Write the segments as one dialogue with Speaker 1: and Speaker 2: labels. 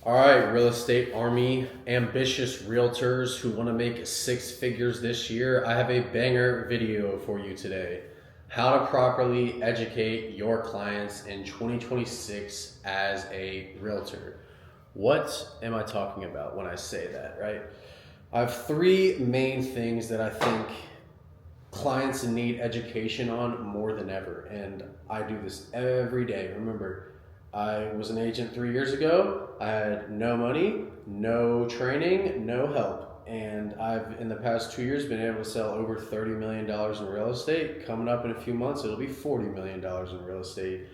Speaker 1: All right, real estate army, ambitious realtors who want to make six figures this year. I have a banger video for you today. How to properly educate your clients in 2026 as a realtor. What am I talking about when I say that, right? I have three main things that I think clients need education on more than ever. And I do this every day. Remember, I was an agent 3 years ago. I had no money, no training, no help. And I've, in the past 2 years, been able to sell over $30 million in real estate. Coming up in a few months, it'll be $40 million in real estate.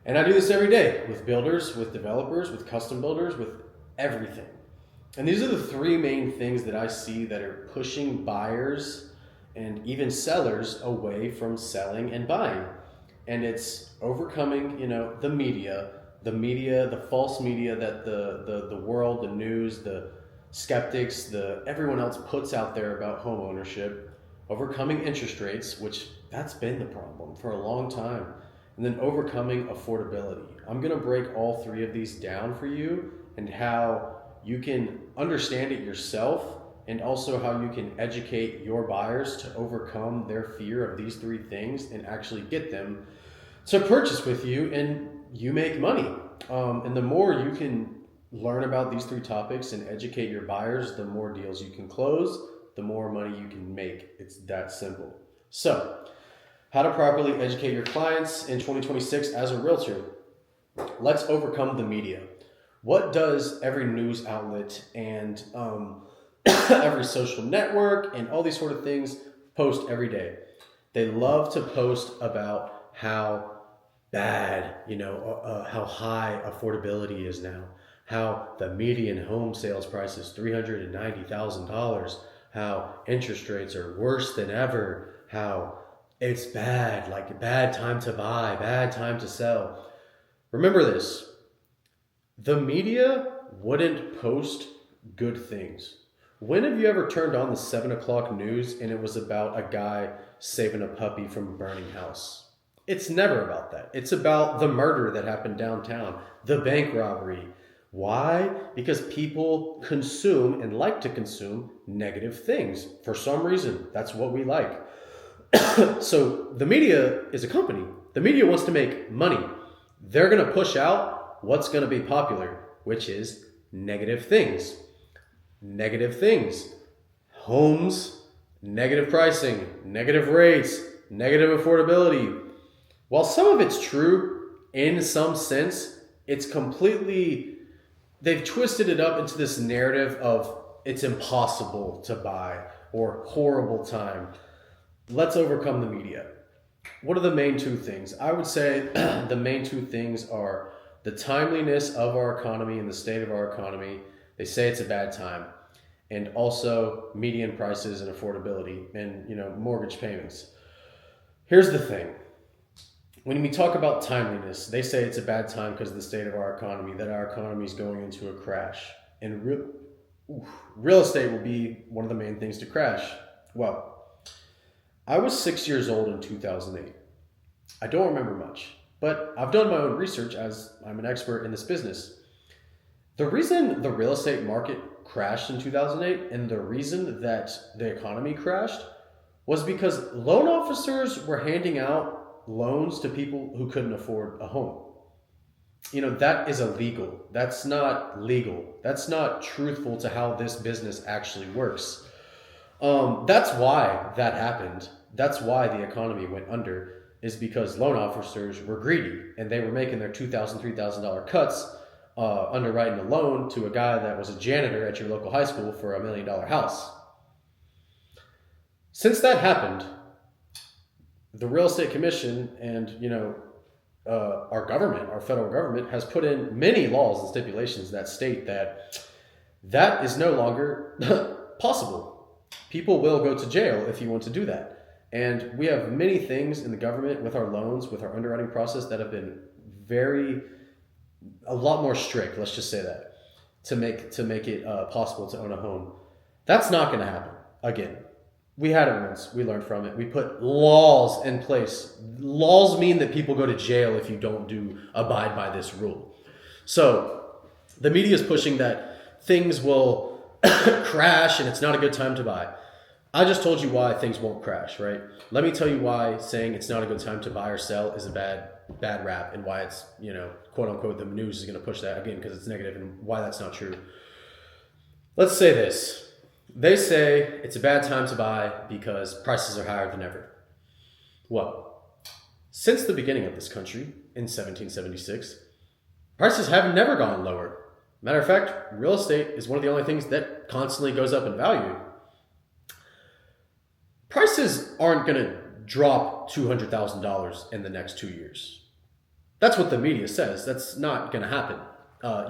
Speaker 1: And I do this every day with builders, with developers, with custom builders, with everything. And these are the three main things that I see that are pushing buyers and even sellers away from selling and buying. And it's overcoming, the false media that the world, the news, the skeptics, everyone else puts out there about home ownership, overcoming interest rates, which that's been the problem for a long time, and then overcoming affordability. I'm going to break all three of these down for you and how you can understand it yourself, and also how you can educate your buyers to overcome their fear of these three things and actually get them to purchase with you and you make money. And the more you can learn about these three topics and educate your buyers, the more deals you can close, the more money you can make. It's that simple. So, how to properly educate your clients in 2026 as a realtor. Let's overcome the media. What does every news outlet and every social network and all these sort of things post every day? They love to post about how bad, how high affordability is now, how the median home sales price is $390,000, how interest rates are worse than ever, how it's bad, like a bad time to buy, bad time to sell. Remember this. The media wouldn't post good things. When have you ever turned on the 7 o'clock news and it was about a guy saving a puppy from a burning house? It's never about that. It's about the murder that happened downtown, the bank robbery. Why? Because people consume and like to consume negative things. For some reason, that's what we like. So the media is a company. The media wants to make money. They're going to push out what's going to be popular, which is negative things. Negative things. Homes, negative pricing, negative rates, negative affordability. While some of it's true in some sense, it's completely, they've twisted it up into this narrative of it's impossible to buy or horrible time. Let's overcome the media. What are the main two things? I would say the main two things are the timeliness of our economy and the state of our economy. They say it's a bad time. And also median prices and affordability and, mortgage payments. Here's the thing. When we talk about timeliness, they say it's a bad time because of the state of our economy, that our economy is going into a crash. And real estate will be one of the main things to crash. Well, I was 6 years old in 2008. I don't remember much, but I've done my own research as I'm an expert in this business. The reason the real estate market crashed in 2008 and the reason that the economy crashed was because loan officers were handing out loans to people who couldn't afford a home. That is illegal. That's not legal. That's not truthful to how this business actually works. That's why that happened. That's why the economy went under, is because loan officers were greedy and they were making their $2,000, $3,000 cuts underwriting a loan to a guy that was a janitor at your local high school for $1 million house. Since that happened, the Real Estate Commission and our government, our federal government, has put in many laws and stipulations that state that is no longer possible. People will go to jail if you want to do that. And we have many things in the government with our loans, with our underwriting process that have been a lot more strict, let's just say that, to make it possible to own a home. That's not going to happen again. We had it once. We learned from it. We put laws in place. Laws mean that people go to jail if you don't abide by this rule. So The media is pushing that things will crash and it's not a good time to buy. I just told you why things won't crash, right? Let me tell you why saying it's not a good time to buy or sell is a bad rap, and why it's, quote unquote, the news is going to push that again because it's negative, and why that's not true. Let's say this. They say it's a bad time to buy because prices are higher than ever. Well, since the beginning of this country in 1776, prices have never gone lower. Matter of fact, real estate is one of the only things that constantly goes up in value. Prices aren't going to drop $200,000 in the next 2 years. That's what the media says. That's not going to happen.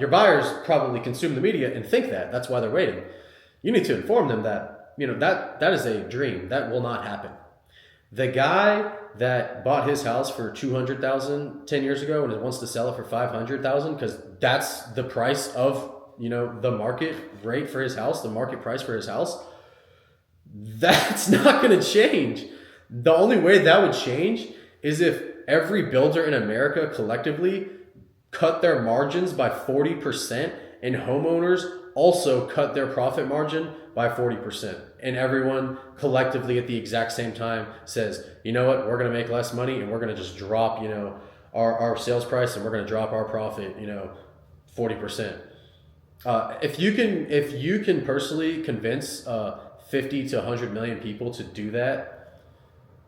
Speaker 1: Your buyers probably consume the media and think that. That's why they're waiting. You need to inform them that, that is a dream. That will not happen. The guy that bought his house for $200,000 10 years ago and wants to sell it for $500,000 because that's the price of, the market rate for his house, the market price for his house, that's not going to change. The only way that would change is if every builder in America collectively cut their margins by 40% and homeowners also cut their profit margin by 40%. And everyone collectively at the exact same time says, you know what, we're going to make less money and we're going to just drop, our sales price, and we're going to drop our profit, 40%. If you can personally convince 50 to 100 million people to do that,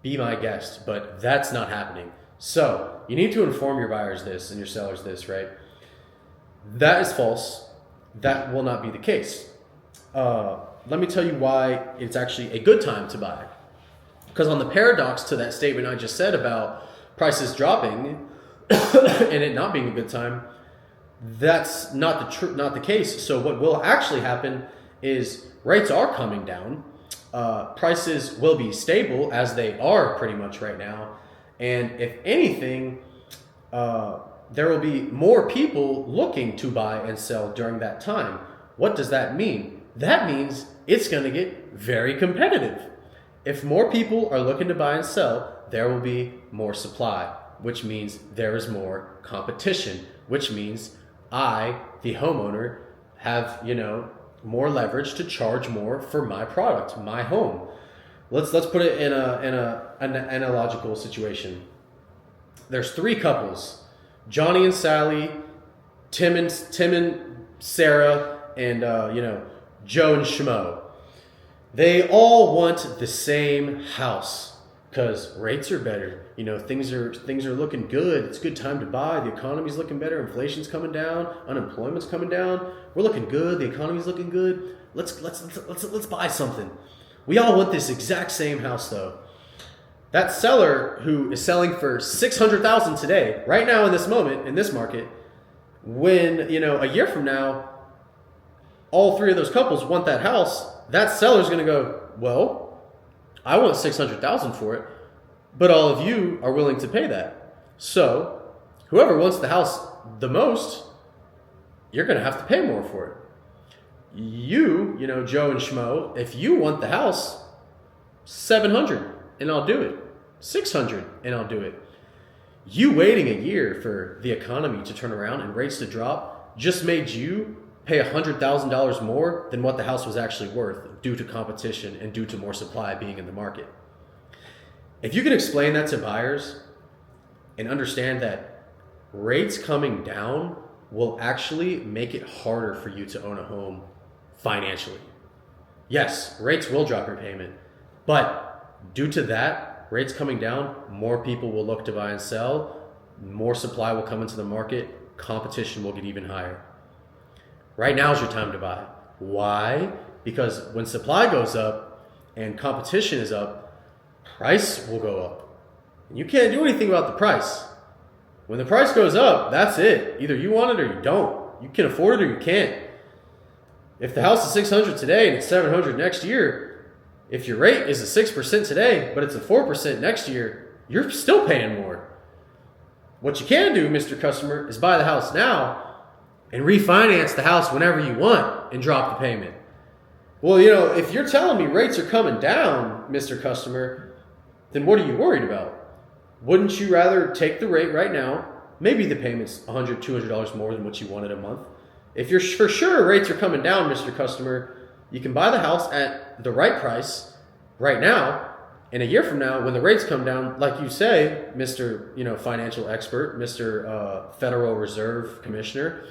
Speaker 1: be my guest, but that's not happening. So you need to inform your buyers this and your sellers this, right? That is false. That will not be the case. Let me tell you why it's actually a good time to buy. Because on the paradox to that statement I just said about prices dropping and it not being a good time, that's not the case. So what will actually happen is rates are coming down. Prices will be stable as they are pretty much right now. And if anything, there will be more people looking to buy and sell during that time. What does that mean? That means it's going to get very competitive. If more people are looking to buy and sell, there will be more supply, which means there is more competition, which means I, the homeowner, have, more leverage to charge more for my product, my home. Let's put it in an analogical situation. There's 3 couples, Johnny and Sally, Tim and Sarah, and Joe and Schmo. They all want the same house because rates are better. Things are looking good. It's a good time to buy. The economy's looking better. Inflation's coming down. Unemployment's coming down. We're looking good. The economy's looking good. Let's buy something. We all want this exact same house though. That seller who is selling for $600,000 today, right now in this moment, in this market, when, a year from now, all 3 of those couples want that house, that seller's going to go, well, I want $600,000 for it, but all of you are willing to pay that. So whoever wants the house the most, you're going to have to pay more for it. You, Joe and Schmo, if you want the house, $700 and I'll do it. $600 and I'll do it. You waiting a year for the economy to turn around and rates to drop just made you pay $100,000 more than what the house was actually worth due to competition and due to more supply being in the market. If you can explain that to buyers and understand that rates coming down will actually make it harder for you to own a home financially. Yes, rates will drop your payment, but due to that, rates coming down, more people will look to buy and sell, more supply will come into the market, competition will get even higher. Right now is your time to buy. Why? Because when supply goes up and competition is up, price will go up. And you can't do anything about the price. When the price goes up, that's it. Either you want it or you don't. You can afford it or you can't. If the house is $600 today and it's $700 next year, if your rate is a 6% today, but it's a 4% next year, you're still paying more. What you can do, Mr. Customer, is buy the house now and refinance the house whenever you want and drop the payment. Well, if you're telling me rates are coming down, Mr. Customer, then what are you worried about? Wouldn't you rather take the rate right now? Maybe the payment's $100, $200 more than what you wanted a month. If you're for sure rates are coming down, Mr. Customer, you can buy the house at the right price right now. And a year from now, when the rates come down, like you say, Mr. Financial expert, Mr. Federal Reserve Commissioner,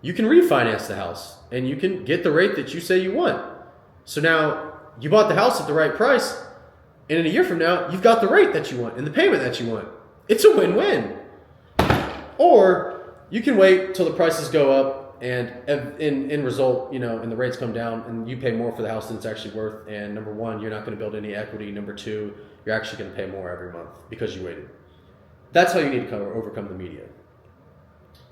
Speaker 1: you can refinance the house and you can get the rate that you say you want. So now you bought the house at the right price, and in a year from now, you've got the rate that you want and the payment that you want. It's a win-win. Or you can wait till the prices go up and in result, and the rates come down and you pay more for the house than it's actually worth. And number one, you're not going to build any equity. Number two, you're actually going to pay more every month because you waited. That's how you need to overcome the media.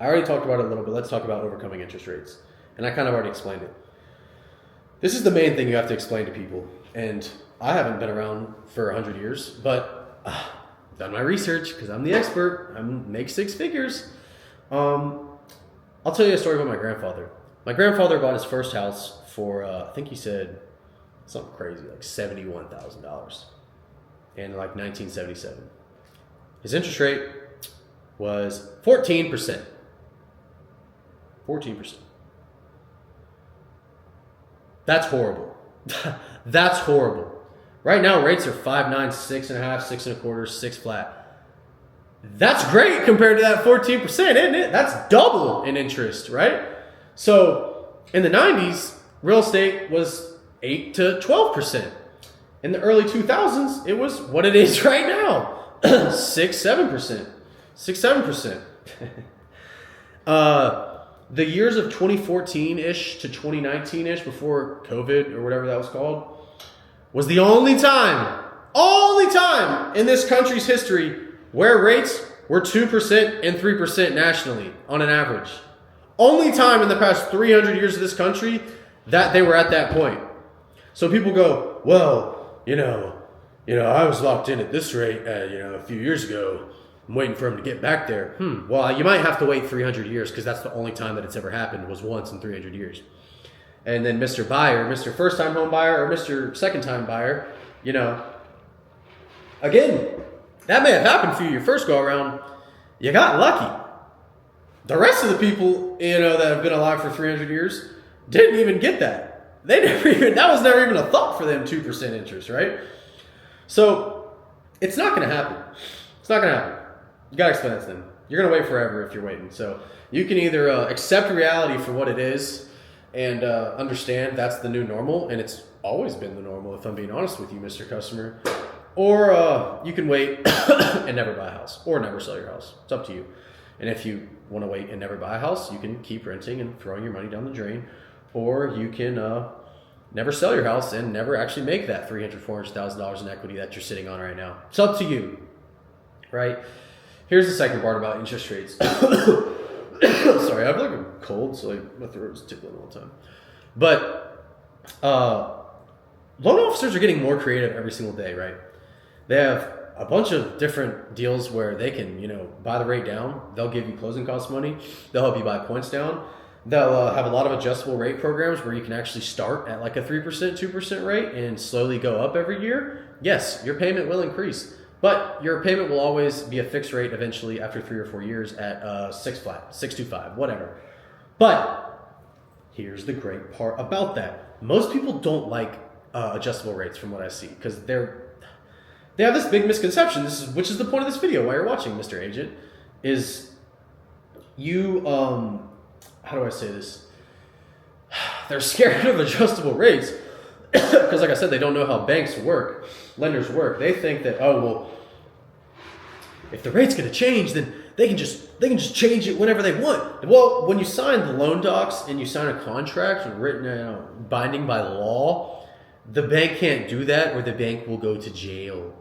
Speaker 1: I already talked about it a little bit. Let's talk about overcoming interest rates. And I kind of already explained it. This is the main thing you have to explain to people. And I haven't been around for 100 years, but done my research because I'm the expert. I make 6 figures. I'll tell you a story about my grandfather. My grandfather bought his first house for, I think he said something crazy, like $71,000 in like 1977. His interest rate was 14%. 14%. That's horrible. That's horrible. Right now, rates are 5.9, 6.5, 6.25, 6 flat. That's great compared to that 14%, isn't it? That's double in interest, right? So in the 90s, real estate was 8 to 12%. In the early 2000s, it was what it is right now, 6, 7%. 6, 7%. The years of 2014-ish to 2019-ish, before COVID or whatever that was called, was the only time in this country's history where rates were 2% and 3% nationally on an average. Only time in the past 300 years of this country that they were at that point. So people go, well, I was locked in at this rate, a few years ago. I'm waiting for him to get back there. Well, you might have to wait 300 years because that's the only time that it's ever happened, was once in 300 years. And then Mr. Buyer, Mr. First-time home buyer, or Mr. Second-time buyer, again, that may have happened for you your first go-around. You got lucky. The rest of the people, that have been alive for 300 years didn't even get that. That was never even a thought for them, 2% interest, right? So it's not going to happen. It's not going to happen. You got to explain that to them. You're going to wait forever if you're waiting. So you can either accept reality for what it is and understand that's the new normal, and it's always been the normal, if I'm being honest with you, Mr. Customer. Or you can wait and never buy a house, or never sell your house. It's up to you. And if you want to wait and never buy a house, you can keep renting and throwing your money down the drain. Or you can never sell your house and never actually make that $300,000, $400,000 in equity that you're sitting on right now. It's up to you, right? Here's the second part about interest rates. Sorry, I have like a cold, so my throat is tickling all the time. But loan officers are getting more creative every single day, right? They have a bunch of different deals where they can, buy the rate down. They'll give you closing cost money. They'll help you buy points down. They'll have a lot of adjustable rate programs where you can actually start at like a 3%, 2% rate and slowly go up every year. Yes, your payment will increase, but your payment will always be a fixed rate eventually after 3 or 4 years at 6 flat, 625, whatever. But here's the great part about that. Most people don't like adjustable rates from what I see because they have this big misconception. Which is the point of this video, why you're watching, Mr. Agent, is you, how do I say this? They're scared of adjustable rates because, like I said, they don't know how banks work, lenders work. They think that, if the rate's going to change, then they can just change it whenever they want. Well, when you sign the loan docs and you sign a contract written, binding by law, the bank can't do that, or the bank will go to jail.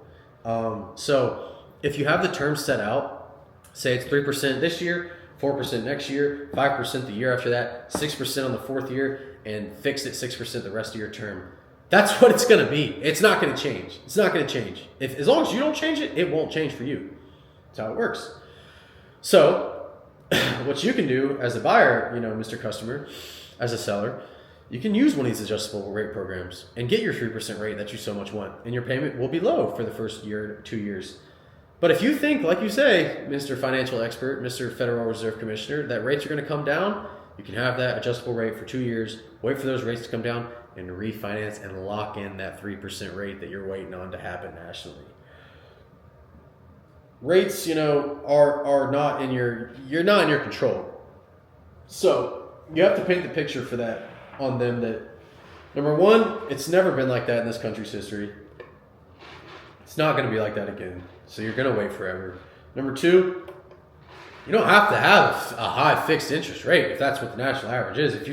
Speaker 1: So if you have the terms set out, say it's 3% this year, 4% next year, 5% the year after that, 6% on the 4th year, and fixed at 6% the rest of your term. That's what it's going to be. It's not going to change. It's not going to change. As long as you don't change it, it won't change for you. That's how it works. So what you can do as a buyer, Mr. Customer, as a seller, you can use one of these adjustable rate programs and get your 3% rate that you so much want, and your payment will be low for the first year, 2 years. But if you think, like you say, Mr. Financial Expert, Mr. Federal Reserve Commissioner, that rates are going to come down, You can have that adjustable rate for 2 years, wait for those rates to come down, and refinance and lock in that 3% rate that you're waiting on to happen nationally. Rates, are not you're not in your control. So you have to paint the picture for that on them that, number one, it's never been like that in this country's history. It's not going to be like that again. So you're going to wait forever. Number two, you don't have to have a high fixed interest rate if that's what the national average is. If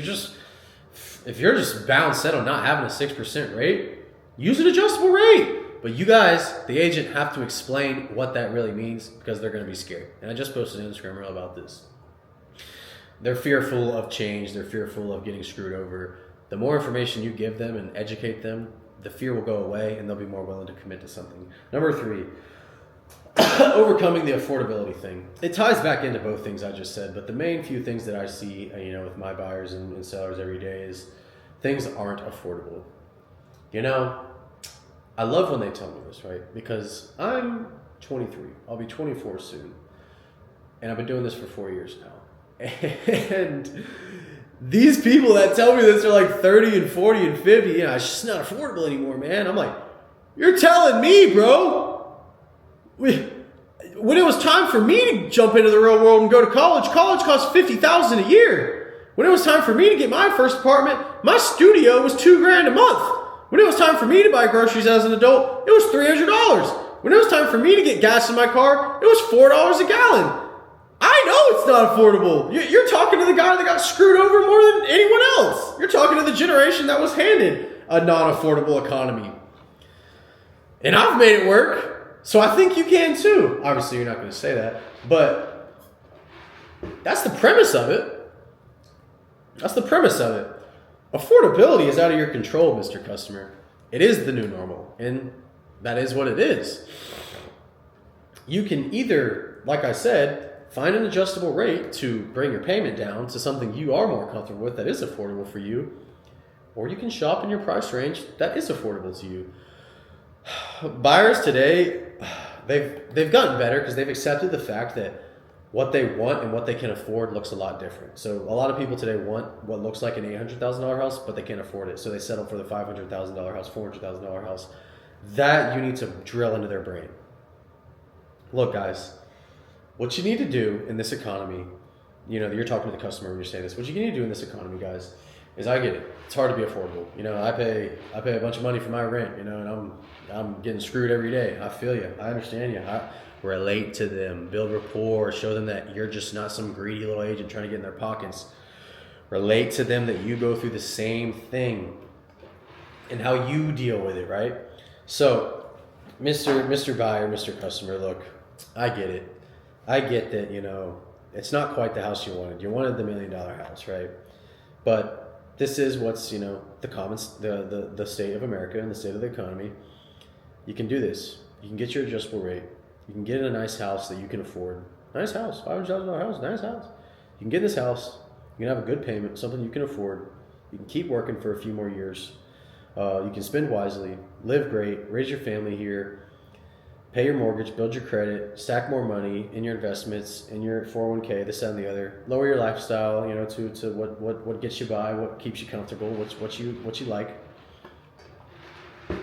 Speaker 1: you're just bound set on not having a 6% rate, use an adjustable rate. But you guys, the agent, have to explain what that really means because they're going to be scared. And I just posted an Instagram reel about this. They're fearful of change. They're fearful of getting screwed over. The more information you give them and educate them, the fear will go away and they'll be more willing to commit to something. Number three, overcoming the affordability thing. It ties back into both things I just said, but the main few things that I see, with my buyers and sellers every day is things aren't affordable. I love when they tell me this, right? Because I'm 23. I'll be 24 soon. And I've been doing this for 4 years now. And these people that tell me this are like 30 and 40 and 50. It's just not affordable anymore, man. I'm like, you're telling me, bro. When it was time for me to jump into the real world and go to college cost $50,000 a year. When it was time for me to get my first apartment, my studio was $2,000 a month. When it was time for me to buy groceries as an adult, it was $300. When it was time for me to get gas in my car, it was $4 a gallon. I know it's not affordable. You're talking to the guy that got screwed over more than anyone else. You're talking to the generation that was handed a non-affordable economy. And I've made it work, so I think you can too. Obviously, you're not going to say that, but that's the premise of it. Affordability is out of your control, Mr. Customer. It is the new normal, and that is what it is. You can either, like I said, find an adjustable rate to bring your payment down to something you are more comfortable with that is affordable for you, or you can shop in your price range that is affordable to you. Buyers today, they've gotten better because they've accepted the fact that what they want and what they can afford looks a lot different. So a lot of people today want what looks like an $800,000 house, but they can't afford it. So they settle for the $500,000 house, $400,000 house. That you need to drill into their brain. Look, guys, what you need to do in this economy, you're talking to the customer when you say this. What you need to do in this economy, guys, is I get it. It's hard to be affordable. I pay a bunch of money for my rent, and I'm getting screwed every day. I feel you. I understand you. Relate to them, build rapport, show them that you're just not some greedy little agent trying to get in their pockets. Relate to them that you go through the same thing and how you deal with it, right? So, Mr. Buyer, Mr. Customer, look, I get it. I get that, it's not quite the house you wanted. You wanted the $1 million house, right? But this is what's, the state of America and the state of the economy. You can do this. You can get your adjustable rate. You can get in a nice house that you can afford. Nice house, $500,000 house, nice house. You can get in this house. You can have a good payment, something you can afford. You can keep working for a few more years. You can spend wisely, live great, raise your family here, pay your mortgage, build your credit, stack more money in your investments, in your 401k, this, that, and the other. Lower your lifestyle, to what gets you by, what keeps you comfortable, what you like.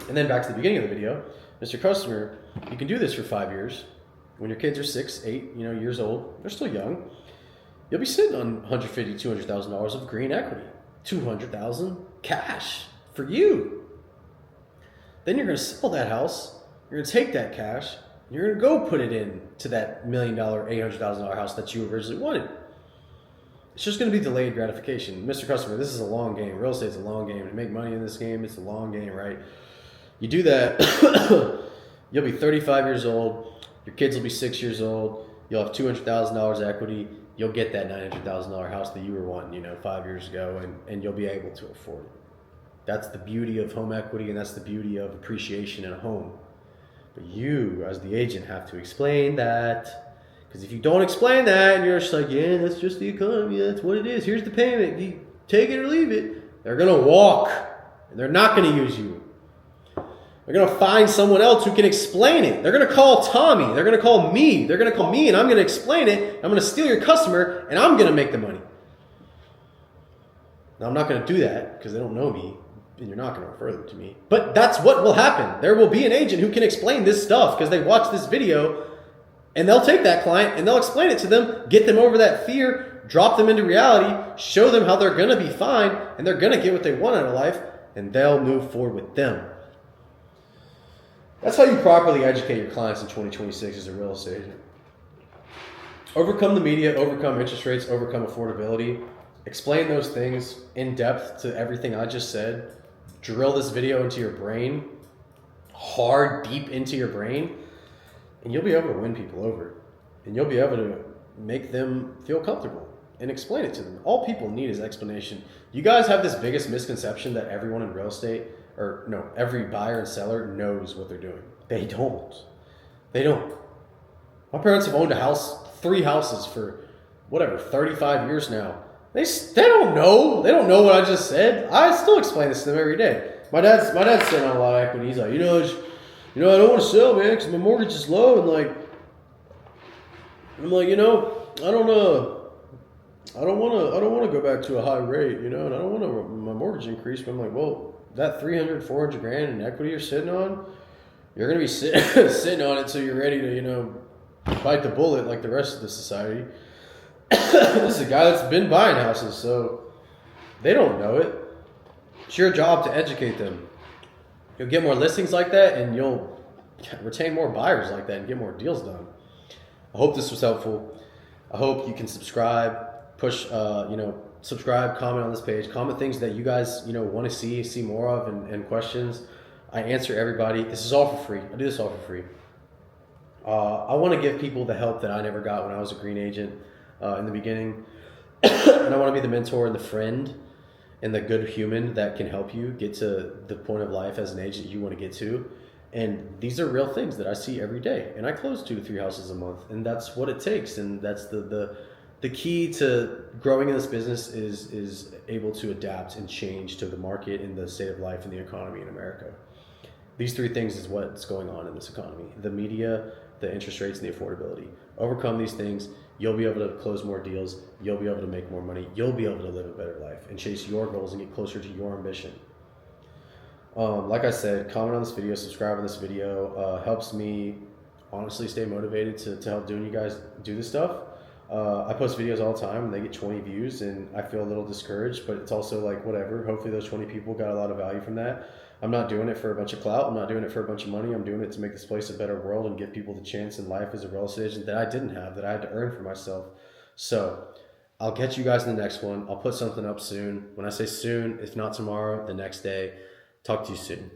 Speaker 1: And then back to the beginning of the video, Mr. Customer, you can do this for 5 years. When your kids are 6, 8, years old, they're still young. You'll be sitting on $150,000, $200,000 of green equity, $200,000 cash for you. Then you're going to sell that house. You're going to take that cash. And you're going to go put it in to that $1 million, $800,000 house that you originally wanted. It's just going to be delayed gratification. Mr. Customer, this is a long game. Real estate's a long game. To make money in this game, it's a long game, right? You do that, you'll be 35 years old. Your kids will be 6 years old. You'll have $200,000 equity. You'll get that $900,000 house that you were wanting, 5 years ago, and you'll be able to afford it. That's the beauty of home equity, and that's the beauty of appreciation in a home. But you, as the agent, have to explain that. Because if you don't explain that, and you're just like, yeah, that's just the economy, that's what it is, here's the payment, you take it or leave it, they're going to walk, and they're not going to use you. They're going to find someone else who can explain it. They're going to call Tommy. They're going to call me. They're going to call me, and I'm going to explain it. I'm going to steal your customer, and I'm going to make the money. Now, I'm not going to do that because they don't know me, and you're not going to refer them to me. But that's what will happen. There will be an agent who can explain this stuff because they watch this video, and they'll take that client and they'll explain it to them, get them over that fear, drop them into reality, show them how they're going to be fine, and they're going to get what they want out of life, and they'll move forward with them. That's how you properly educate your clients in 2026 as a real estate agent. Overcome the media, overcome interest rates, overcome affordability. Explain those things in depth to everything I just said. Drill this video into your brain, hard, deep into your brain, and you'll be able to win people over. And you'll be able to make them feel comfortable and explain it to them. All people need is explanation. You guys have this biggest misconception that everyone in real estate, or no, every buyer and seller knows what they're doing. They don't. They don't. My parents have owned a house, 3 houses for whatever, 35 years now. They don't know. They don't know what I just said. I still explain this to them every day. My dad's sitting on a lot of equity. He's like, I don't want to sell, man, because my mortgage is low, and like, I'm like, I don't want to go back to a high rate, and I don't want my mortgage increase. But I'm like, well, that 300, 400 grand in equity you're sitting on, you're gonna be sitting on it till you're ready to, bite the bullet like the rest of the society. This is a guy that's been buying houses, so they don't know it. It's your job to educate them. You'll get more listings like that, and you'll retain more buyers like that and get more deals done. I hope this was helpful. I hope you can subscribe, subscribe, comment on this page, comment things that you guys, want to see more of, and questions. I answer everybody. This is all for free. I do this all for free. I want to give people the help that I never got when I was a green agent in the beginning. And I want to be the mentor and the friend and the good human that can help you get to the point of life as an agent you want to get to. And these are real things that I see every day. And I close 2 to 3 houses a month. And that's what it takes. And that's the key to growing in this business is able to adapt and change to the market and the state of life and the economy in America. These 3 things is what's going on in this economy: the media, the interest rates, and the affordability. Overcome these things, you'll be able to close more deals, you'll be able to make more money, you'll be able to live a better life and chase your goals and get closer to your ambition. Like I said, comment on this video, subscribe on this video. Helps me honestly stay motivated to help you guys do this stuff. I post videos all the time and they get 20 views, and I feel a little discouraged, but it's also like, whatever. Hopefully those 20 people got a lot of value from that. I'm not doing it for a bunch of clout. I'm not doing it for a bunch of money. I'm doing it to make this place a better world and give people the chance in life as a real estate agent that I didn't have, that I had to earn for myself. So I'll catch you guys in the next one. I'll put something up soon. When I say soon, if not tomorrow, the next day. Talk to you soon.